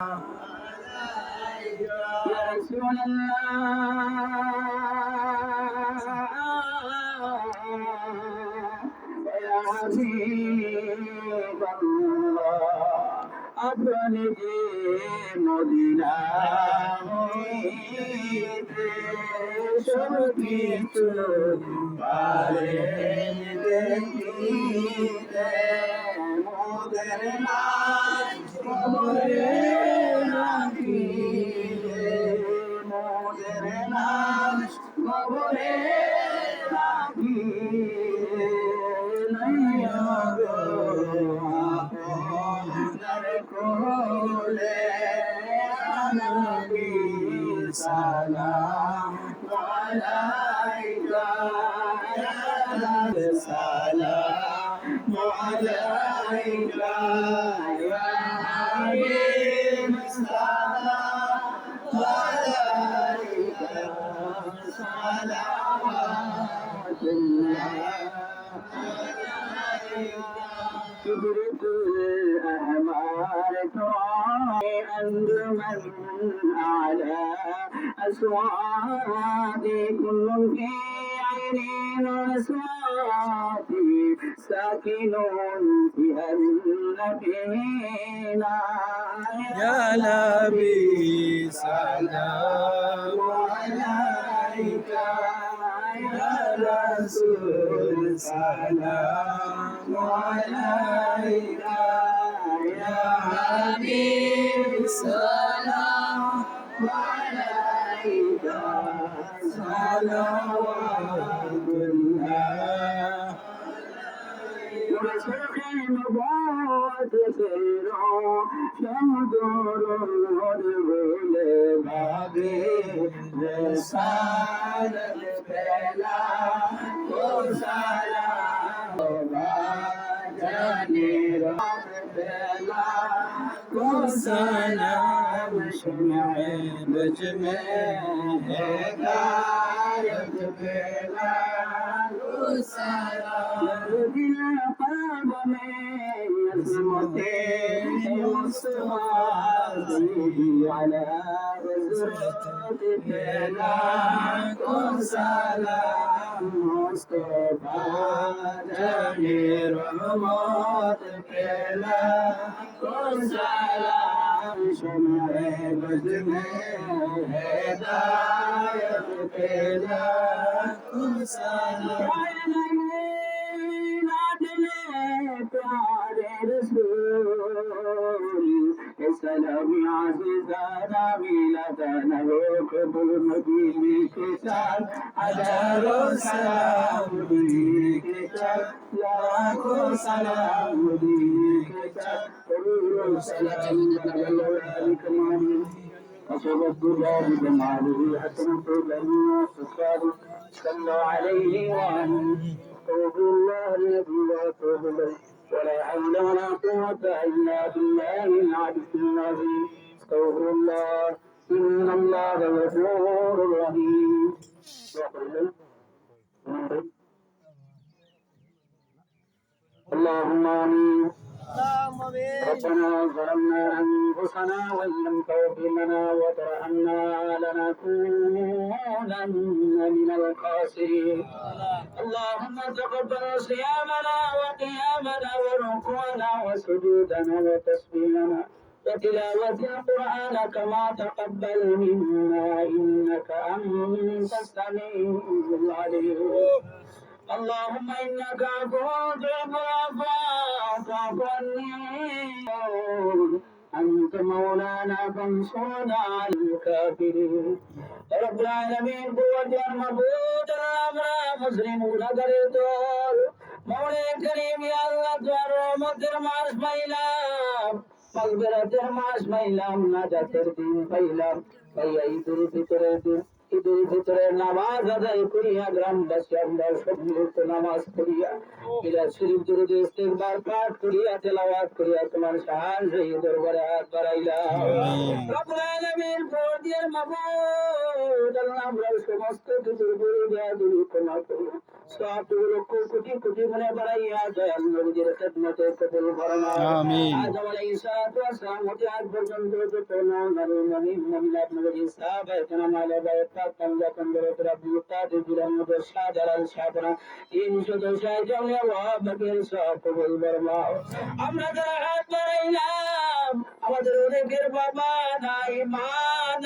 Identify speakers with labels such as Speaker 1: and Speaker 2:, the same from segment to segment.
Speaker 1: يا رسول الله يا حبيب الله अपने মদিনা হইতে সব কিছু পারে দেখিতে মোদের নাম কবরে রাখিতে মোদের নাম কবরে রাখিতে নাইয়া গো আপনার কোলে নবী সালাম আলাইকা সালাম আলাইকা ইয়া হাবিব সালাম আলাইকা সালাওয়াতুল্লাহ كبرت الأحمار تعاني أنجمن على أسواد كل في عينين أصواتي ساكن فيها النبينا
Speaker 2: يا نبي سلام
Speaker 1: عليك يا رسول سلام عليك يا حبيب سلام عليك صلوات الله وشيخ نبوة خيرا شمدر الغرب بابي رسالة بلا وسلام جاني رب بلا وسلام شمع بجمع هداية بلا وسلام قلب من اسمته مصطفى على وزرة بلا وسلام مصطفى جاني رحمت بلا وسلام شمع بجمع هداية بلا وسلام प्यारे रसूल सलाम आज़िज़ाना मिलता नवो कबूल मदीने के साथ हजारों सलाम मदीने के साथ लाखों सलाम मदीने के साथ करोड़ों सलाम अलैहि कमाल وصبت الله بجماله حسنة الأمين والصفات صلى عليه وآله أستغفر الله الذي لا أتوب إليه ولا حول ولا قوة إلا بالله العلي العظيم استغفر الله إن الله غفور رحيم اللهم آمين ربنا ظلمنا أنفسنا وإن لم تغفر لنا وترحمنا لنكونن من الخاسرين اللهم تقبل صيامنا وقيامنا وركوعنا وسجودنا وتسبيحنا وتلاوة القرآن كما تقبل منا إنك أنت السميع العليم اللهم إنك عفو تحب العفو فاعف عني أنت مولانا فانصرنا على الكافرين رب العالمين قوة المعبود الأمر مسلمون قريتول مولى كريم يا الله توار رحمتر মাস পাইলাম মাগফিরাতের মাস পাইলাম নাজাতের দিন পাইলাম ভাইয়া ঈদের ভিতরে নামাজ আদায় করিয়া গ্রামবাসী আমরা সম্মিলিত নামাজ পড়িয়া মিলাদ শরীফ দুরূদ ইস্তিগফার পাঠ করিয়া তেলাওয়াত করিয়া তোমার শান সেই দরবারে হাত বাড়াইলাম রব্বুল আলামিন পরদিয়ার মাবুদ মাবুদ আল্লাহ আমরা সমস্ত কিছুর উপরে দেয়া দিলি ক্ষমা করুন সবগুলো লক্ষ কোটি কোটি গুণে বাড়াইয়া দয়াল নবীর খেদমতে কবুল ফরমাও
Speaker 2: আমিন।
Speaker 1: আদম আলাইহিস সালাতু ওয়াস সালাম হতে আজ পর্যন্ত যত নবী মুমিনাত নবী সাহাবায়ে কেরাম আলাইহিম পাক পাঞ্জা কন্দরে রাব্বি তাদ দিলাম মধ্যে সাজালাল সাবরা 360 জমিয়া ওয়াবাকের সব কবুল ফরমাও আমরা যারা হাত বাড়াইলাম আমাদের অনেকের বাবা নাই মা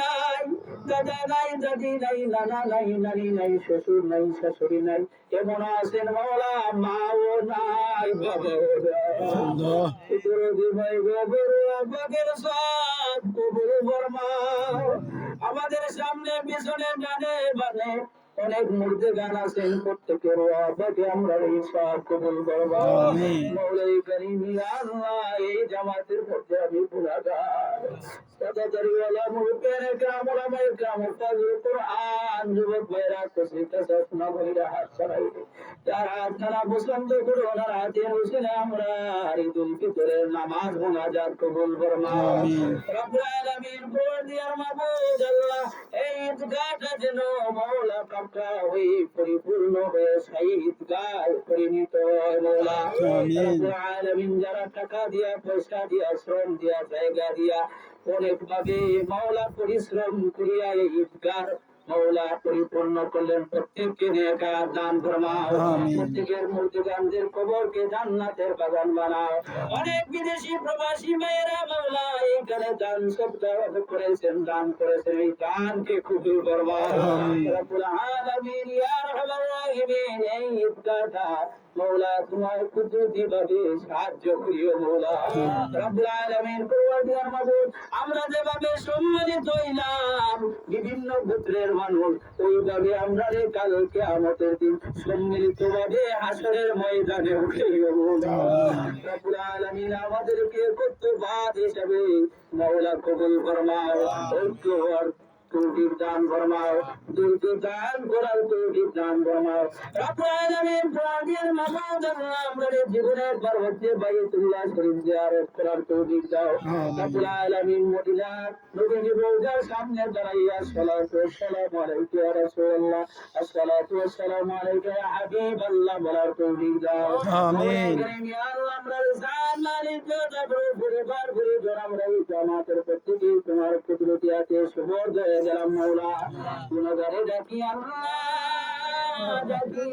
Speaker 1: নাই দাদা নাই দাদি নাই নানা নাই নানি নাই শ্বশুর নাই শাশুড়ি নাই এমন আছেন মাওলা মাও নাই বাবাও নাই শুকুর ভাই গোবর আব্বাকের সব কবুল ফরমাও আমাদের সামনে পিছনে ডানে বামে অনেক মুর্দে গান আছেন প্রত্যেকের আব্বাকে আমরা এই সব কবুল ফরমাও
Speaker 2: আমিন।
Speaker 1: মৌলাই করিম ইয়া আল্লাহ এই জামাতের মধ্যে আমি গুনাহগার সাদাদারিওয়ালা মুরব্বিয়ানে کرام ওলামায়ে کرام ফাজল কুরআন যুবক ভাইরা কসিটা শোনা ভাইরা হাত ছড়াই যারা আপনারা পছন্দ করে ওনার হাতে বসে আমরা ঈদুল ফিতরের নামাজ মুনাজাত কবুল ফরমাও
Speaker 2: আমিন।
Speaker 1: রব্বুল আলামিন পরদিয়ার মাবুদ আল্লাহ এই ঈদগাহটা যেন মাওলা পাকা হয়ে পরিপূর্ণ হয়ে সেই ঈদগাহ পরিণত হয় মাওলা
Speaker 2: আমিন।
Speaker 1: রব্বুল আলামিন যারা টাকা দিয়া পয়সা দিয়া শ্রম দিয়া জায়গা দিয়া অনেক ভাবে মাওলা পরিশ্রম করিয়া এই ঈদগাহ মাওলা পরিপূর্ণ করলেন প্রত্যেককে নেকার দান ফরমাও
Speaker 2: আমিন।
Speaker 1: প্রত্যেকের মুর্তিগানদের কবরকে জান্নাতের বাগান বানাও অনেক বিদেশি প্রবাসী মেয়েরা মাওলা এইখানে দান সবদান করেছেন এই দানকে কবুল ফরমাও
Speaker 2: আমিন।
Speaker 1: রব্বুল আলামিন ইয়া আরহামার রাহিমিন এই ঈদগাহটা মাওলা তোমার কুদরতি ভাবে সাহায্য করিও মাওলা রব্বুল আলামিন পরওয়ারদিগার মাবুদ আমরা যেভাবে সম্মানিত হইলাম বিভিন্ন গোত্রের মানুষ ওইভাবে আমরা কাল কিয়ামতের দিন সম্মিলিত ভাবে হাসরের ময়দানে উঠিও মাওলা রব্বুল আলামিন আমাদেরকে কর্তব্য হিসাবে মাওলা কবুল ফরমাও ঐক্য তৌফিক দান ফরমাও দুইটি দান করার তৌফিক দান ফরমাও রব্বুল আলামিন পরদিয়ার মাবুদ আল্লাহ আমাদের জীবনের পরবর্তী বাইতুল্লাহ শরীফ জিয়ারত করার তৌফিক দাও রব্বুল আলামিন মদিনা নবীজি রওজার সামনে দাঁড়াইয়া সালাতু ওয়াসসালামু আলাইকা ইয়া রাসূলুল্লাহ আসসালাতু ওয়াসসালামু আলাইকা ইয়া হাবিবাল্লাহ বলার তৌফিক দাও
Speaker 2: আমিন।
Speaker 1: ইয়া আল্লাহ আমরা জান মালিক দাবর পরিবার পরিজন আমরা এই জামাতের প্রত্যেকে তোমার কুদরতি হাতে সুবর্দ হয়ে গেলাম মাওলা গুনাহগারে ডাকি আল্লাহ ডাকি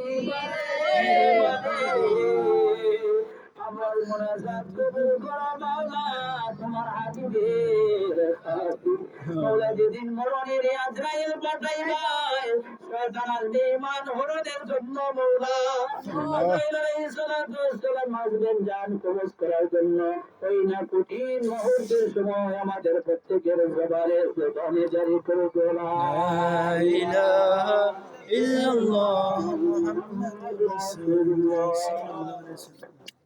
Speaker 1: আমার মুনাজাত কবুল করো মাওলা তোমার হাবিবের খাতির মাওলা যেদিন মরণের আজরাইল পাঠাইবা শয়তান আর বেঈমান হরণের জন্য মাওলা আজরাইল আলাইহিস সালাতু ওয়াস সালাম আসবেন জান কবজ করার জন্য ওই না কঠিন মুহূর্তের সময় আমাদের প্রত্যেকের জবানে জবানে জারি করে
Speaker 2: লা ইলাহা ইল্লাল্লাহ মুহাম্মাদুর রাসূলুল্লাহ সাল্লাল্লাহু আলাইহি ওয়াসাল্লাম